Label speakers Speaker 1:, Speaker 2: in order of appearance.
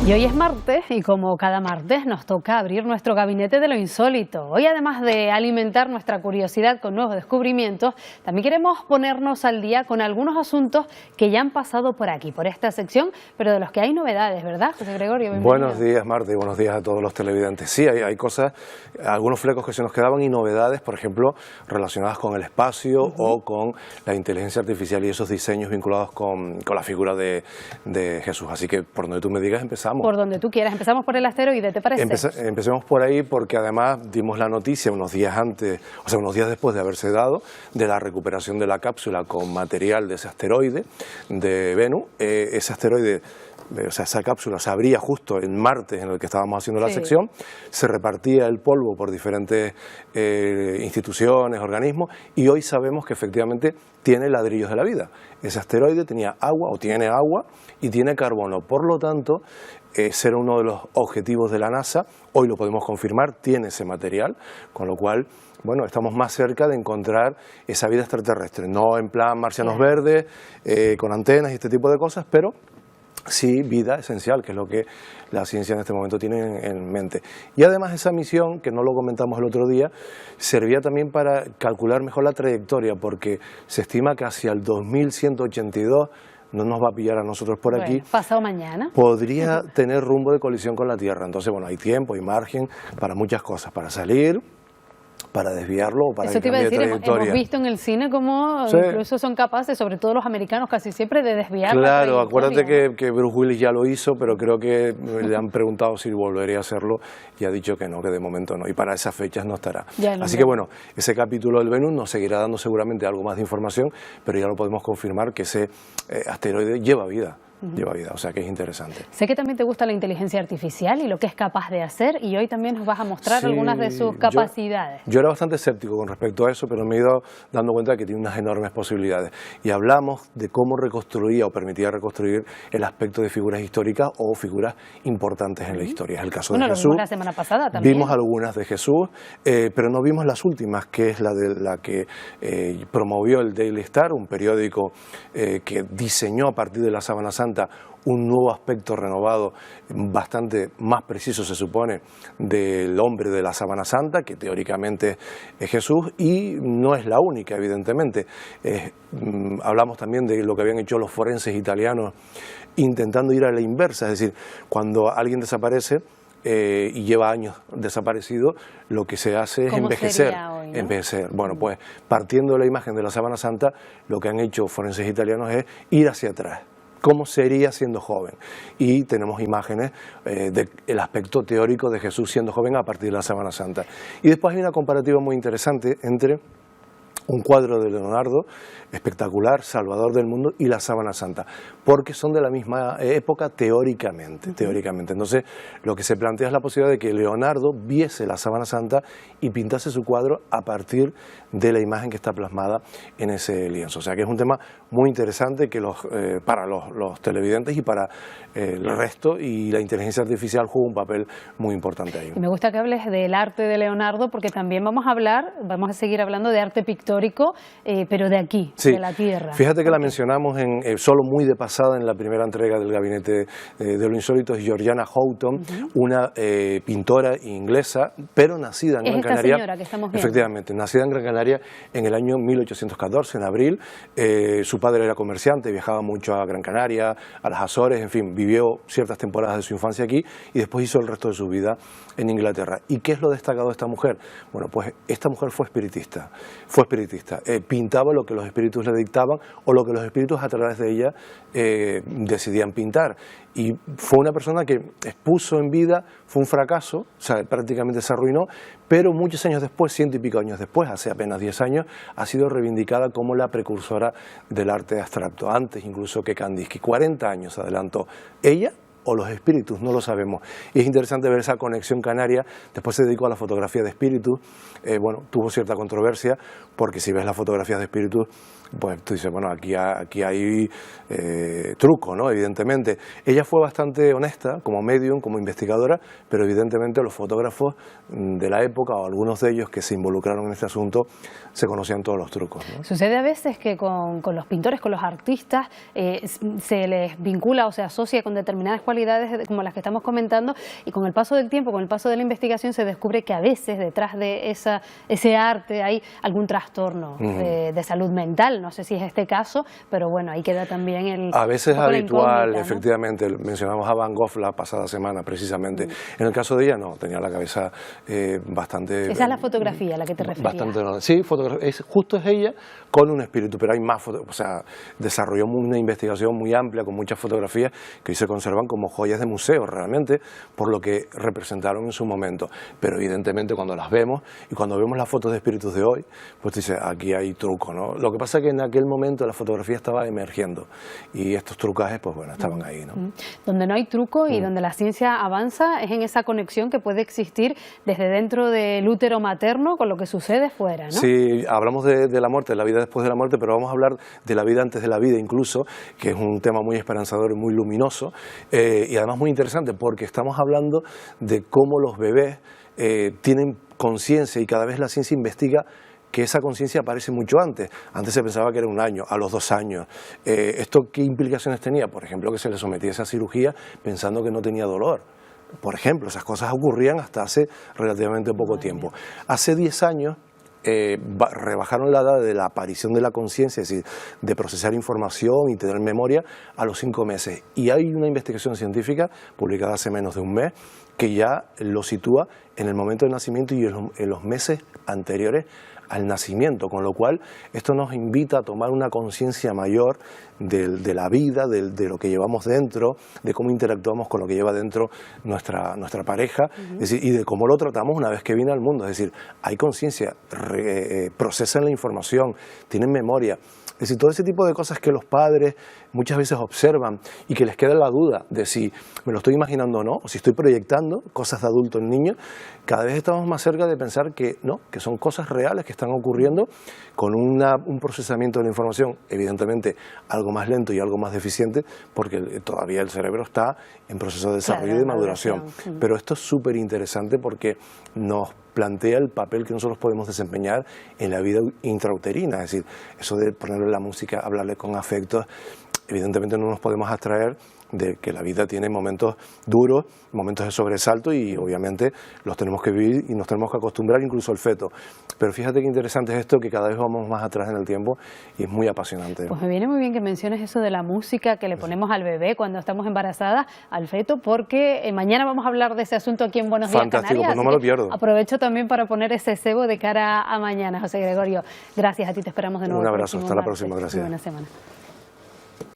Speaker 1: Y hoy es martes y como cada martes nos toca abrir nuestro gabinete de lo insólito. Hoy, además de alimentar nuestra curiosidad con nuevos descubrimientos, también queremos ponernos al día con algunos asuntos que ya han pasado por aquí, por esta sección, pero de los que hay novedades, ¿verdad, José Gregorio? Bienvenido.
Speaker 2: Buenos días, Marta, y buenos días a todos los televidentes. Sí, hay cosas, algunos flecos que se nos quedaban y novedades, por ejemplo, relacionadas con el espacio o con la inteligencia artificial y esos diseños vinculados con la figura de Jesús. Así que por donde tú me digas empezamos.
Speaker 1: Por donde tú quieras. Empezamos por el asteroide, ¿te parece?
Speaker 2: Empecemos por ahí porque además dimos la noticia unos días antes, o sea, unos días después de haberse dado, de la recuperación de la cápsula con material de ese asteroide de Venus. Ese asteroide, o sea, esa cápsula se abría justo el martes en el que estábamos haciendo la sección, se repartía el polvo por diferentes instituciones, organismos, y hoy sabemos que efectivamente tiene ladrillos de la vida. Ese asteroide tenía agua, o tiene agua, y tiene carbono. Por lo tanto, ese era uno de los objetivos de la NASA. Hoy lo podemos confirmar, tiene ese material, con lo cual, bueno, estamos más cerca de encontrar esa vida extraterrestre, no en plan marcianos verdes, con antenas y este tipo de cosas, pero sí vida esencial, que es lo que la ciencia en este momento tiene en mente. Y además esa misión, que no lo comentamos el otro día, servía también para calcular mejor la trayectoria, porque se estima que hacia el 2182, no nos va a pillar a nosotros por aquí,
Speaker 1: pasado mañana,
Speaker 2: podría tener rumbo de colisión con la Tierra. Entonces, bueno, hay tiempo y margen para muchas cosas, para salir, para desviarlo o para
Speaker 1: eso te iba a decir, hemos visto en el cine cómo incluso son capaces, sobre todo los americanos casi siempre, de desviar.
Speaker 2: Claro, acuérdate que Bruce Willis ya lo hizo, pero creo que le han preguntado si volvería a hacerlo y ha dicho que no, que de momento no, y para esas fechas no estará. Así que bueno, ese capítulo del Venus nos seguirá dando seguramente algo más de información, pero ya lo podemos confirmar que ese asteroide lleva vida. Lleva vida, o sea que es interesante.
Speaker 1: Sé que también te gusta la inteligencia artificial y lo que es capaz de hacer, y hoy también nos vas a mostrar algunas de sus capacidades.
Speaker 2: Yo era bastante escéptico con respecto a eso, pero me he ido dando cuenta de que tiene unas enormes posibilidades. Y hablamos de cómo reconstruía o permitía reconstruir el aspecto de figuras históricas o figuras importantes en la historia. Es el caso de Jesús.
Speaker 1: Lo vimos la semana pasada también.
Speaker 2: Vimos algunas de Jesús, pero no vimos las últimas, que es la que promovió el Daily Star, un periódico que diseñó a partir de la Sábana Santa un nuevo aspecto renovado, bastante más preciso se supone, del hombre de la Sábana Santa, que teóricamente es Jesús, y no es la única, evidentemente. Hablamos también de lo que habían hecho los forenses italianos, intentando ir a la inversa, es decir, cuando alguien desaparece y lleva años desaparecido, lo que se hace es envejecer.
Speaker 1: Hoy, ¿no?
Speaker 2: Envejecer. Bueno, pues partiendo de la imagen de la Sábana Santa, lo que han hecho forenses italianos es ir hacia atrás. ¿Cómo sería siendo joven? Y tenemos imágenes del aspecto teórico de Jesús siendo joven a partir de la Sábana Santa. Y después hay una comparativa muy interesante entre un cuadro de Leonardo, espectacular, Salvador del mundo, y la Sábana Santa, porque son de la misma época teóricamente. Entonces, lo que se plantea es la posibilidad de que Leonardo viese la Sábana Santa y pintase su cuadro a partir de la imagen que está plasmada en ese lienzo. O sea que es un tema muy interesante que para los televidentes y para el resto, y la inteligencia artificial juega un papel muy importante ahí.
Speaker 1: Y me gusta que hables del arte de Leonardo, porque también vamos a seguir hablando de arte pictórico, pero de aquí, de la Tierra.
Speaker 2: Fíjate que la mencionamos solo muy de pasada en la primera entrega del Gabinete de lo Insólito. Es Georgiana Houghton, una pintora inglesa, pero nacida en Gran Canaria.
Speaker 1: Señora que estamos viendo.
Speaker 2: Efectivamente, nacida en Gran Canaria en el año 1814, en abril. Su padre era comerciante, viajaba mucho a Gran Canaria, a las Azores, en fin, vivió ciertas temporadas de su infancia aquí y después hizo el resto de su vida en Inglaterra. ¿Y qué es lo destacado de esta mujer? Bueno, pues esta mujer fue espiritista. Pintaba lo que los espíritus le dictaban o lo que los espíritus a través de ella decidían pintar. Y fue una persona que expuso en vida, fue un fracaso, o sea, prácticamente se arruinó, pero muchos años después, 100 y pico años después, hace apenas 10 años, ha sido reivindicada como la precursora del arte abstracto, antes incluso que Kandinsky. 40 años adelantó ella o los espíritus, no lo sabemos. Y es interesante ver esa conexión canaria. Después se dedicó a la fotografía de espíritus. Bueno, tuvo cierta controversia, porque si ves las fotografías de espíritus, pues tú dices, bueno, aquí hay truco, ¿no? Evidentemente. Ella fue bastante honesta como medium, como investigadora, pero evidentemente los fotógrafos de la época, o algunos de ellos que se involucraron en este asunto, se conocían todos los trucos, ¿no?
Speaker 1: Sucede a veces que con los pintores, con los artistas, se les vincula o se asocia con determinadas cualidades como las que estamos comentando, y con el paso del tiempo, con el paso de la investigación, se descubre que a veces detrás de ese arte hay algún trastorno de salud mental. No sé si es este caso, pero bueno, ahí queda también el...
Speaker 2: A veces es habitual,
Speaker 1: ¿no?
Speaker 2: efectivamente, mencionamos a Van Gogh la pasada semana precisamente. En el caso de ella no, tenía la cabeza bastante...
Speaker 1: Esa es la fotografía a la que te referías.
Speaker 2: Bastante, sí, justo es ella con un espíritu, pero hay más, o sea, desarrolló una investigación muy amplia con muchas fotografías que hoy se conservan como joyas de museo realmente, por lo que representaron en su momento. Pero evidentemente cuando las vemos y cuando vemos las fotos de espíritus de hoy, pues dice, aquí hay truco, ¿no? Lo que pasa es que en aquel momento la fotografía estaba emergiendo y estos trucajes, pues bueno, estaban ahí, ¿no?
Speaker 1: Donde no hay truco y donde la ciencia avanza es en esa conexión que puede existir desde dentro del útero materno con lo que sucede fuera, ¿no?
Speaker 2: Sí, hablamos de la muerte, de la vida después de la muerte, pero vamos a hablar de la vida antes de la vida incluso, que es un tema muy esperanzador y muy luminoso y además muy interesante porque estamos hablando de cómo los bebés tienen conciencia y cada vez la ciencia investiga que esa conciencia aparece mucho antes. Antes se pensaba que era un año, a los 2 años. ¿Esto qué implicaciones tenía? Por ejemplo, que se le sometía a esa cirugía pensando que no tenía dolor. Por ejemplo, esas cosas ocurrían hasta hace relativamente poco tiempo. Hace 10 años rebajaron la edad de la aparición de la conciencia, es decir, de procesar información y tener memoria, a los 5 meses. Y hay una investigación científica publicada hace menos de un mes que ya lo sitúa en el momento del nacimiento y en los meses anteriores al nacimiento, con lo cual esto nos invita a tomar una conciencia mayor de la vida, de lo que llevamos dentro, de cómo interactuamos con lo que lleva dentro nuestra pareja, es decir, y de cómo lo tratamos una vez que viene al mundo. Es decir, hay conciencia, procesan la información, tienen memoria. Es decir, todo ese tipo de cosas que los padres muchas veces observan y que les queda la duda de si me lo estoy imaginando o no, o si estoy proyectando cosas de adulto en niño, cada vez estamos más cerca de pensar que no, que son cosas reales que están ocurriendo con un procesamiento de la información, evidentemente algo más lento y algo más deficiente, porque todavía el cerebro está en proceso de desarrollo y de maduración. Pero esto es súper interesante porque nos plantea el papel que nosotros podemos desempeñar en la vida intrauterina, es decir, eso de ponerle la música, hablarle con afectos, evidentemente no nos podemos abstraer de que la vida tiene momentos duros, momentos de sobresalto y obviamente los tenemos que vivir y nos tenemos que acostumbrar incluso al feto. Pero fíjate qué interesante es esto, que cada vez vamos más atrás en el tiempo y es muy apasionante.
Speaker 1: Pues me viene muy bien que menciones eso de la música que le ponemos al bebé cuando estamos embarazadas, al feto, porque mañana vamos a hablar de ese asunto aquí en Buenos Días Canarias.
Speaker 2: Fantástico, pues no me lo pierdo.
Speaker 1: Aprovecho también para poner ese cebo de cara a mañana. José Gregorio, gracias, a ti te esperamos de nuevo.
Speaker 2: Un abrazo, hasta la próxima, gracias.
Speaker 1: Buena semana.